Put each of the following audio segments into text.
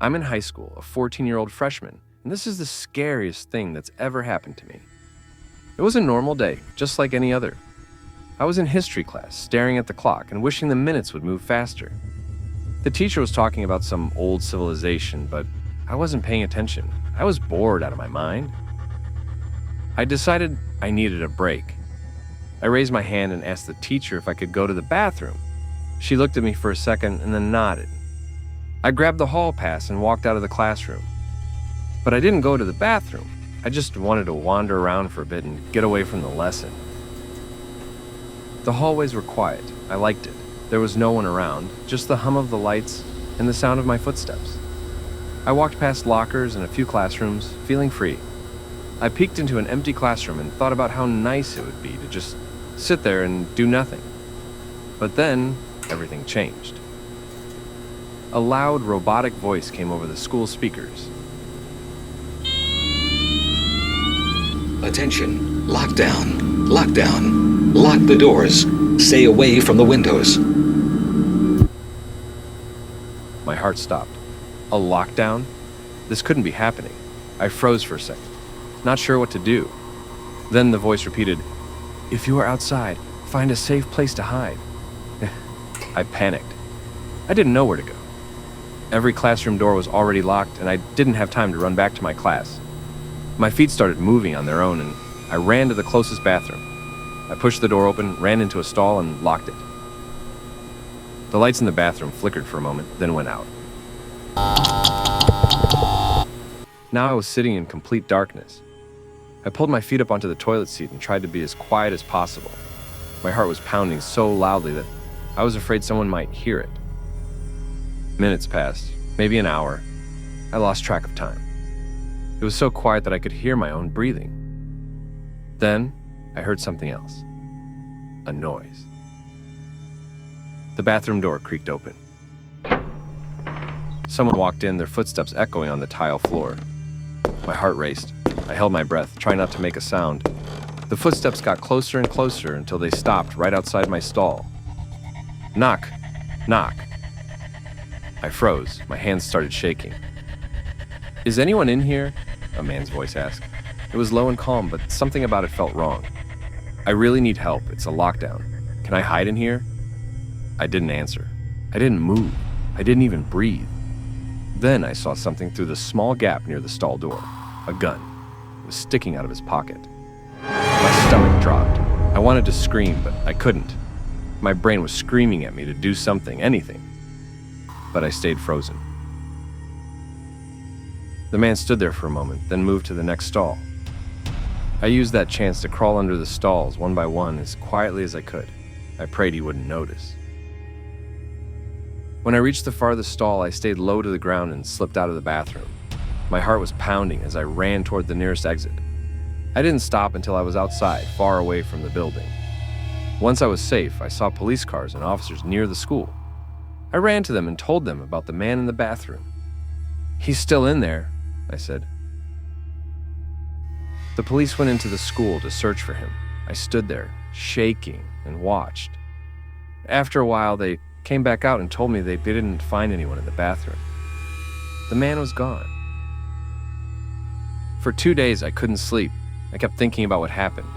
I'm in high school, a 14-year-old freshman, and this is the scariest thing that's ever happened to me. It was a normal day, just like any other. I was in history class, staring at the clock and wishing the minutes would move faster. The teacher was talking about some old civilization, but I wasn't paying attention. I was bored out of my mind. I decided I needed a break. I raised my hand and asked the teacher if I could go to the bathroom. She looked at me for a second and then nodded. I grabbed the hall pass and walked out of the classroom. But I didn't go to the bathroom. I just wanted to wander around for a bit and get away from the lesson. The hallways were quiet. I liked it. There was no one around, just the hum of the lights and the sound of my footsteps. I walked past lockers and a few classrooms, feeling free. I peeked into an empty classroom and thought about how nice it would be to just sit there and do nothing. But then, everything changed. A loud, robotic voice came over the school speakers. Attention, lockdown, lockdown, lock the doors, stay away from the windows. My heart stopped. A lockdown? This couldn't be happening. I froze for a second, not sure what to do. Then the voice repeated, "If you are outside, find a safe place to hide." I panicked. I didn't know where to go. Every classroom door was already locked, and I didn't have time to run back to my class. My feet started moving on their own, and I ran to the closest bathroom. I pushed the door open, ran into a stall, and locked it. The lights in the bathroom flickered for a moment, then went out. Now I was sitting in complete darkness. I pulled my feet up onto the toilet seat and tried to be as quiet as possible. My heart was pounding so loudly that I was afraid someone might hear it. Minutes passed, maybe an hour. I lost track of time. It was so quiet that I could hear my own breathing. Then, I heard something else. A noise. The bathroom door creaked open. Someone walked in, their footsteps echoing on the tile floor. My heart raced. I held my breath, trying not to make a sound. The footsteps got closer and closer until they stopped right outside my stall. Knock, knock. I froze. My hands started shaking. "Is anyone in here?" a man's voice asked. It was low and calm, but something about it felt wrong. "I really need help. It's a lockdown. Can I hide in here?" I didn't answer. I didn't move. I didn't even breathe. Then I saw something through the small gap near the stall door. A gun. It was sticking out of his pocket. My stomach dropped. I wanted to scream, but I couldn't. My brain was screaming at me to do something, anything. But I stayed frozen. The man stood there for a moment, then moved to the next stall. I used that chance to crawl under the stalls one by one as quietly as I could. I prayed he wouldn't notice. When I reached the farthest stall, I stayed low to the ground and slipped out of the bathroom. My heart was pounding as I ran toward the nearest exit. I didn't stop until I was outside, far away from the building. Once I was safe, I saw police cars and officers near the school. I ran to them and told them about the man in the bathroom. "He's still in there," I said. The police went into the school to search for him. I stood there, shaking, and watched. After a while, they came back out and told me they didn't find anyone in the bathroom. The man was gone. For 2 days, I couldn't sleep. I kept thinking about what happened.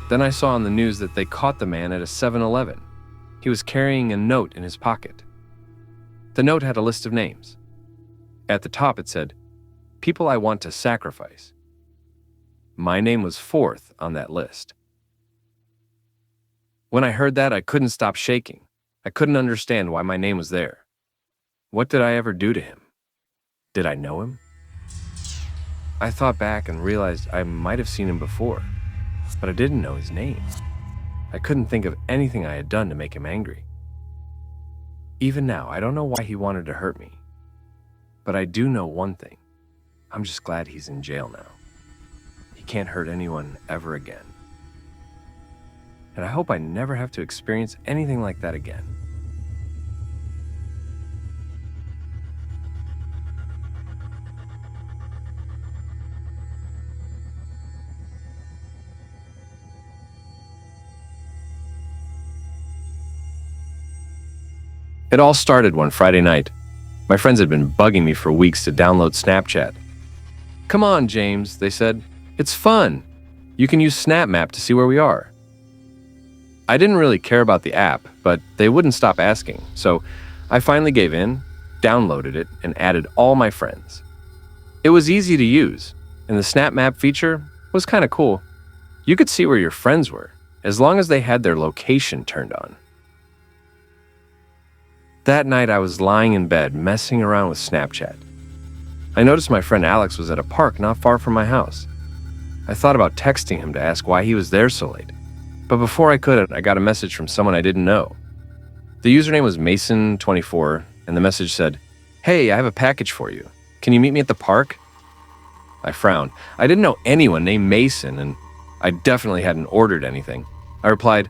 Then I saw on the news that they caught the man at a 7-Eleven. He was carrying a note in his pocket. The note had a list of names. At the top it said, "People I want to sacrifice." My name was fourth on that list. When I heard that, I couldn't stop shaking. I couldn't understand why my name was there. What did I ever do to him? Did I know him? I thought back and realized I might have seen him before, but I didn't know his name. I couldn't think of anything I had done to make him angry. Even now, I don't know why he wanted to hurt me. But I do know one thing. I'm just glad he's in jail now. He can't hurt anyone ever again. And I hope I never have to experience anything like that again. It all started one Friday night. My friends had been bugging me for weeks to download Snapchat. "Come on, James," they said. "It's fun. You can use SnapMap to see where we are." I didn't really care about the app, but they wouldn't stop asking, so I finally gave in, downloaded it, and added all my friends. It was easy to use, and the SnapMap feature was kind of cool. You could see where your friends were, as long as they had their location turned on. That night, I was lying in bed, messing around with Snapchat. I noticed my friend Alex was at a park not far from my house. I thought about texting him to ask why he was there so late. But before I could, I got a message from someone I didn't know. The username was Mason24, and the message said, "Hey, I have a package for you. Can you meet me at the park?" I frowned. I didn't know anyone named Mason, and I definitely hadn't ordered anything. I replied,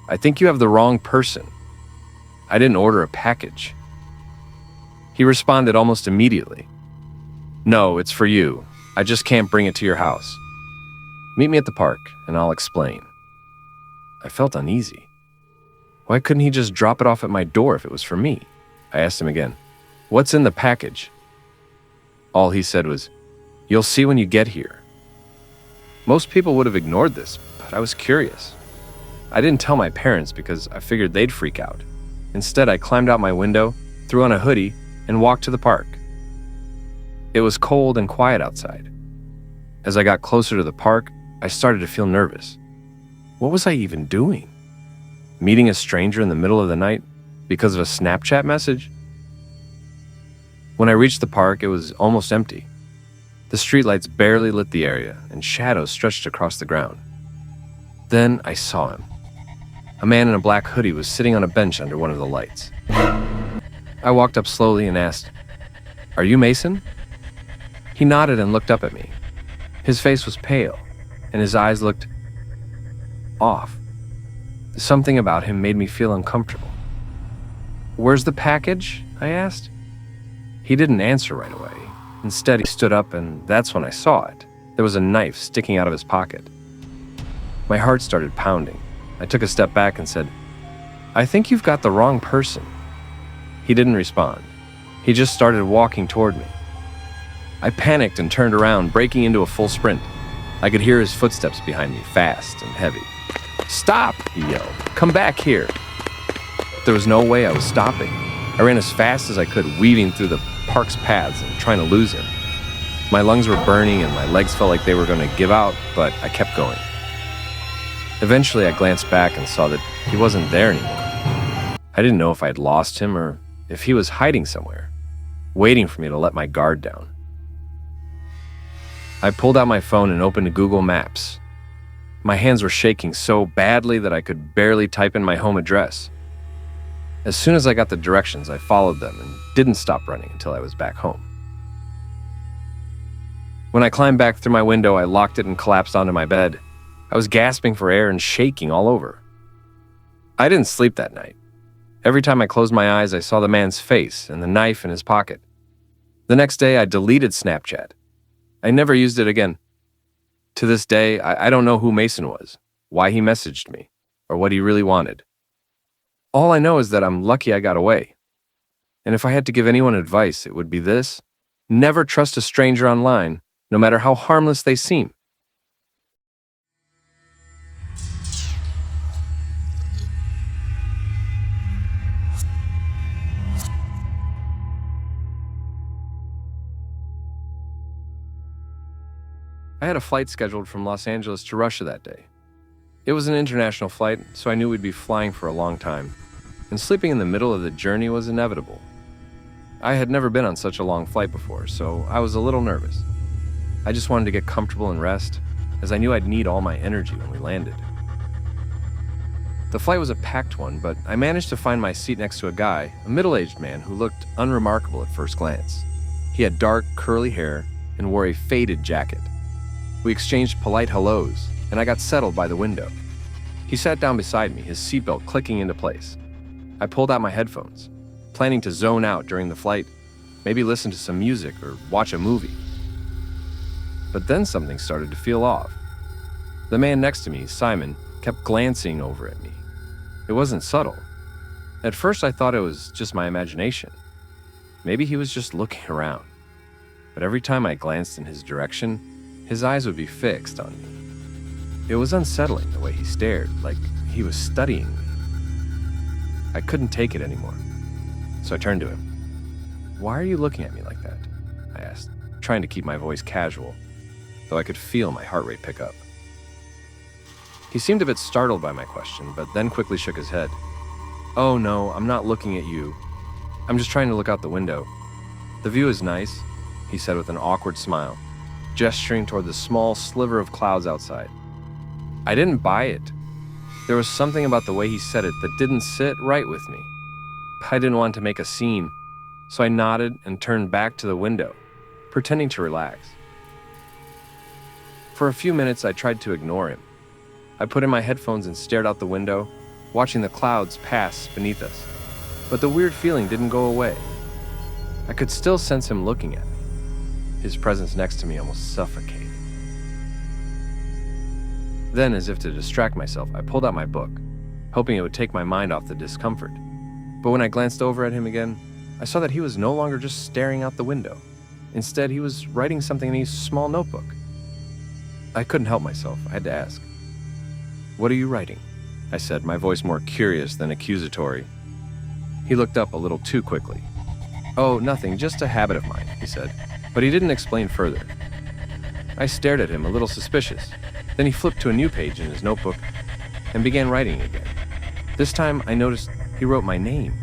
"I think you have the wrong person. I didn't order a package." He responded almost immediately. "No, it's for you. I just can't bring it to your house. Meet me at the park, and I'll explain." I felt uneasy. Why couldn't he just drop it off at my door if it was for me? I asked him again, "What's in the package?" All he said was, "You'll see when you get here." Most people would have ignored this, but I was curious. I didn't tell my parents because I figured they'd freak out. Instead, I climbed out my window, threw on a hoodie, and walked to the park. It was cold and quiet outside. As I got closer to the park, I started to feel nervous. What was I even doing? Meeting a stranger in the middle of the night because of a Snapchat message? When I reached the park, it was almost empty. The streetlights barely lit the area, and shadows stretched across the ground. Then I saw him. A man in a black hoodie was sitting on a bench under one of the lights. I walked up slowly and asked, "Are you Mason?" He nodded and looked up at me. His face was pale, and his eyes looked off. Something about him made me feel uncomfortable. "Where's the package?" I asked. He didn't answer right away. Instead, he stood up, and that's when I saw it. There was a knife sticking out of his pocket. My heart started pounding. I took a step back and said, "I think you've got the wrong person." He didn't respond. He just started walking toward me. I panicked and turned around, breaking into a full sprint. I could hear his footsteps behind me, fast and heavy. "Stop!" he yelled. "Come back here." There was no way I was stopping. I ran as fast as I could, weaving through the park's paths and trying to lose him. My lungs were burning and my legs felt like they were going to give out, but I kept going. Eventually, I glanced back and saw that he wasn't there anymore. I didn't know if I'd lost him or if he was hiding somewhere, waiting for me to let my guard down. I pulled out my phone and opened Google Maps. My hands were shaking so badly that I could barely type in my home address. As soon as I got the directions, I followed them and didn't stop running until I was back home. When I climbed back through my window, I locked it and collapsed onto my bed. I was gasping for air and shaking all over. I didn't sleep that night. Every time I closed my eyes, I saw the man's face and the knife in his pocket. The next day, I deleted Snapchat. I never used it again. To this day, I don't know who Mason was, why he messaged me, or what he really wanted. All I know is that I'm lucky I got away. And if I had to give anyone advice, it would be this: never trust a stranger online, no matter how harmless they seem. I had a flight scheduled from Los Angeles to Russia that day. It was an international flight, so I knew we'd be flying for a long time, and sleeping in the middle of the journey was inevitable. I had never been on such a long flight before, so I was a little nervous. I just wanted to get comfortable and rest, as I knew I'd need all my energy when we landed. The flight was a packed one, but I managed to find my seat next to a guy, a middle-aged man who looked unremarkable at first glance. He had dark, curly hair and wore a faded jacket. We exchanged polite hellos, and I got settled by the window. He sat down beside me, his seatbelt clicking into place. I pulled out my headphones, planning to zone out during the flight, maybe listen to some music or watch a movie. But then something started to feel off. The man next to me, Simon, kept glancing over at me. It wasn't subtle. At first I thought it was just my imagination. Maybe he was just looking around. But every time I glanced in his direction, his eyes would be fixed on me. It was unsettling the way he stared, like he was studying me. I couldn't take it anymore, so I turned to him. "Why are you looking at me like that?" I asked, trying to keep my voice casual, though I could feel my heart rate pick up. He seemed a bit startled by my question, but then quickly shook his head. "Oh no, I'm not looking at you. I'm just trying to look out the window. The view is nice," he said with an awkward smile, gesturing toward the small sliver of clouds outside. I didn't buy it. There was something about the way he said it that didn't sit right with me. I didn't want to make a scene, so I nodded and turned back to the window, pretending to relax. For a few minutes, I tried to ignore him. I put in my headphones and stared out the window, watching the clouds pass beneath us. But the weird feeling didn't go away. I could still sense him looking at me. His presence next to me almost suffocated. Then, as if to distract myself, I pulled out my book, hoping it would take my mind off the discomfort. But when I glanced over at him again, I saw that he was no longer just staring out the window. Instead, he was writing something in his small notebook. I couldn't help myself. I had to ask. "What are you writing?" I said, my voice more curious than accusatory. He looked up a little too quickly. "Oh, nothing, just a habit of mine," he said, but he didn't explain further. I stared at him, a little suspicious. Then he flipped to a new page in his notebook and began writing again. This time, I noticed he wrote my name.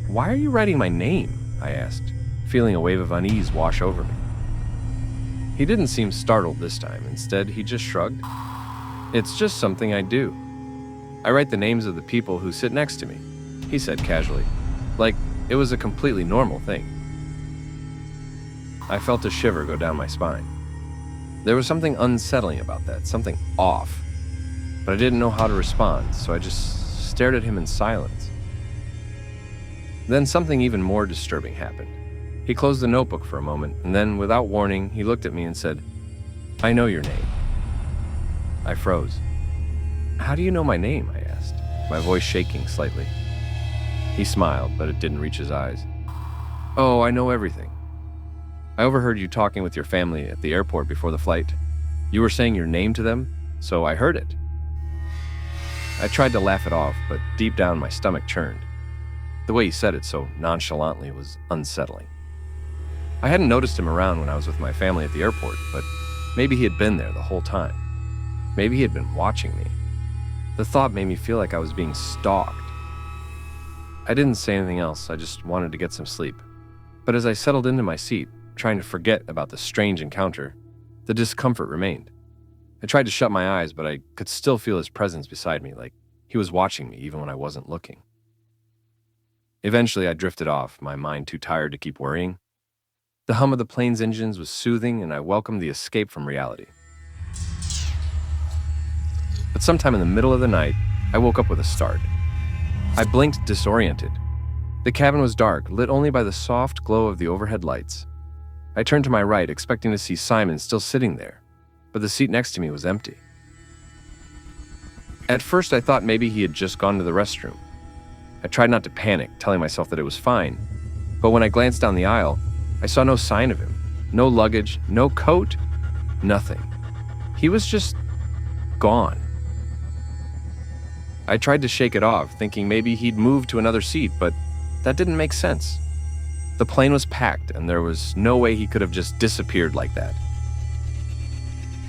"Why are you writing my name?" I asked, feeling a wave of unease wash over me. He didn't seem startled this time. Instead, he just shrugged. "It's just something I do. I write the names of the people who sit next to me," he said casually, like it was a completely normal thing. I felt a shiver go down my spine. There was something unsettling about that, something off. But I didn't know how to respond, so I just stared at him in silence. Then something even more disturbing happened. He closed the notebook for a moment, and then, without warning, he looked at me and said, "I know your name." I froze. "How do you know my name?" I asked, my voice shaking slightly. He smiled, but it didn't reach his eyes. "Oh, I know everything. I overheard you talking with your family at the airport before the flight. You were saying your name to them, so I heard it." I tried to laugh it off, but deep down my stomach churned. The way he said it so nonchalantly was unsettling. I hadn't noticed him around when I was with my family at the airport, but maybe he had been there the whole time. Maybe he had been watching me. The thought made me feel like I was being stalked. I didn't say anything else, I just wanted to get some sleep. But as I settled into my seat, trying to forget about the strange encounter, the discomfort remained. I tried to shut my eyes, but I could still feel his presence beside me, like he was watching me even when I wasn't looking. Eventually, I drifted off, my mind too tired to keep worrying. The hum of the plane's engines was soothing, and I welcomed the escape from reality. But sometime in the middle of the night, I woke up with a start. I blinked disoriented. The cabin was dark, lit only by the soft glow of the overhead lights. I turned to my right, expecting to see Simon still sitting there, but the seat next to me was empty. At first, I thought maybe he had just gone to the restroom. I tried not to panic, telling myself that it was fine, but when I glanced down the aisle, I saw no sign of him. No luggage, no coat, nothing. He was just gone. I tried to shake it off, thinking maybe he'd moved to another seat, but that didn't make sense. The plane was packed, and there was no way he could have just disappeared like that.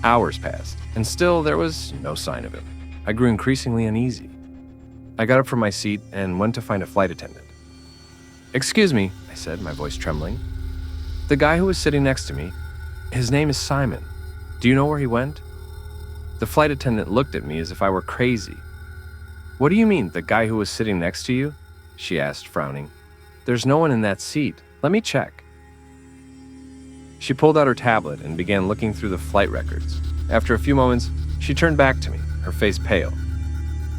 Hours passed, and still there was no sign of him. I grew increasingly uneasy. I got up from my seat and went to find a flight attendant. "Excuse me," I said, my voice trembling. "The guy who was sitting next to me, his name is Simon. Do you know where he went?" The flight attendant looked at me as if I were crazy. "What do you mean, the guy who was sitting next to you?" she asked, frowning. "There's no one in that seat. Let me check." She pulled out her tablet and began looking through the flight records. After a few moments, she turned back to me, her face pale.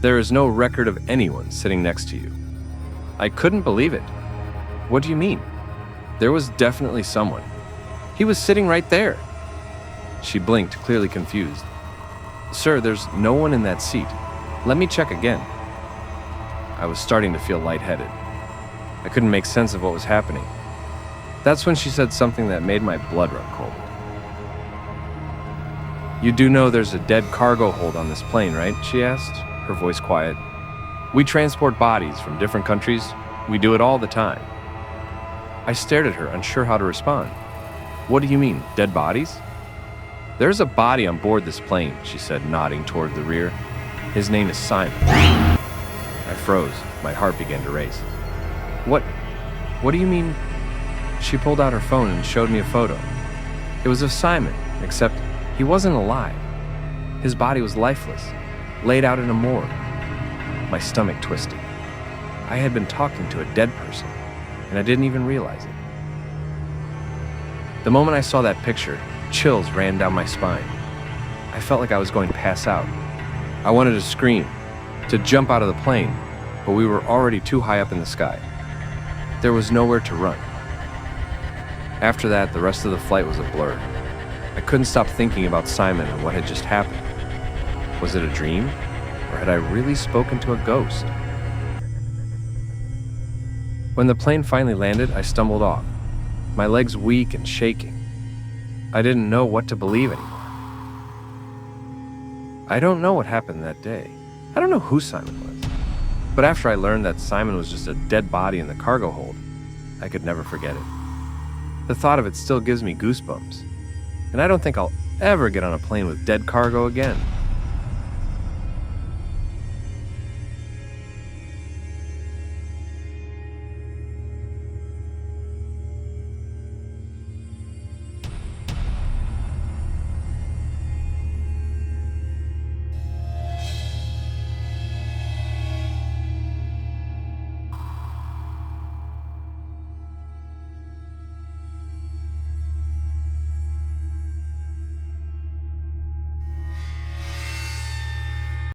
"There is no record of anyone sitting next to you." I couldn't believe it. "What do you mean?" "There was definitely someone. He was sitting right there." She blinked, clearly confused. "Sir, there's no one in that seat. Let me check again." I was starting to feel lightheaded. I couldn't make sense of what was happening. That's when she said something that made my blood run cold. "You do know there's a dead cargo hold on this plane, right?" she asked, her voice quiet. "We transport bodies from different countries. We do it all the time." I stared at her, unsure how to respond. "What do you mean, dead bodies?" "There's a body on board this plane," she said, nodding toward the rear. "His name is Simon." I froze. My heart began to race. What do you mean?" She pulled out her phone and showed me a photo. It was of Simon, except he wasn't alive. His body was lifeless, laid out in a morgue. My stomach twisted. I had been talking to a dead person, and I didn't even realize it. The moment I saw that picture, chills ran down my spine. I felt like I was going to pass out. I wanted to scream, to jump out of the plane, but we were already too high up in the sky. There was nowhere to run. After that, the rest of the flight was a blur. I couldn't stop thinking about Simon and what had just happened. Was it a dream, or had I really spoken to a ghost? When the plane finally landed, I stumbled off, my legs weak and shaking. I didn't know what to believe anymore. I don't know what happened that day. I don't know who Simon was. But after I learned that Simon was just a dead body in the cargo hold, I could never forget it. The thought of it still gives me goosebumps. And I don't think I'll ever get on a plane with dead cargo again.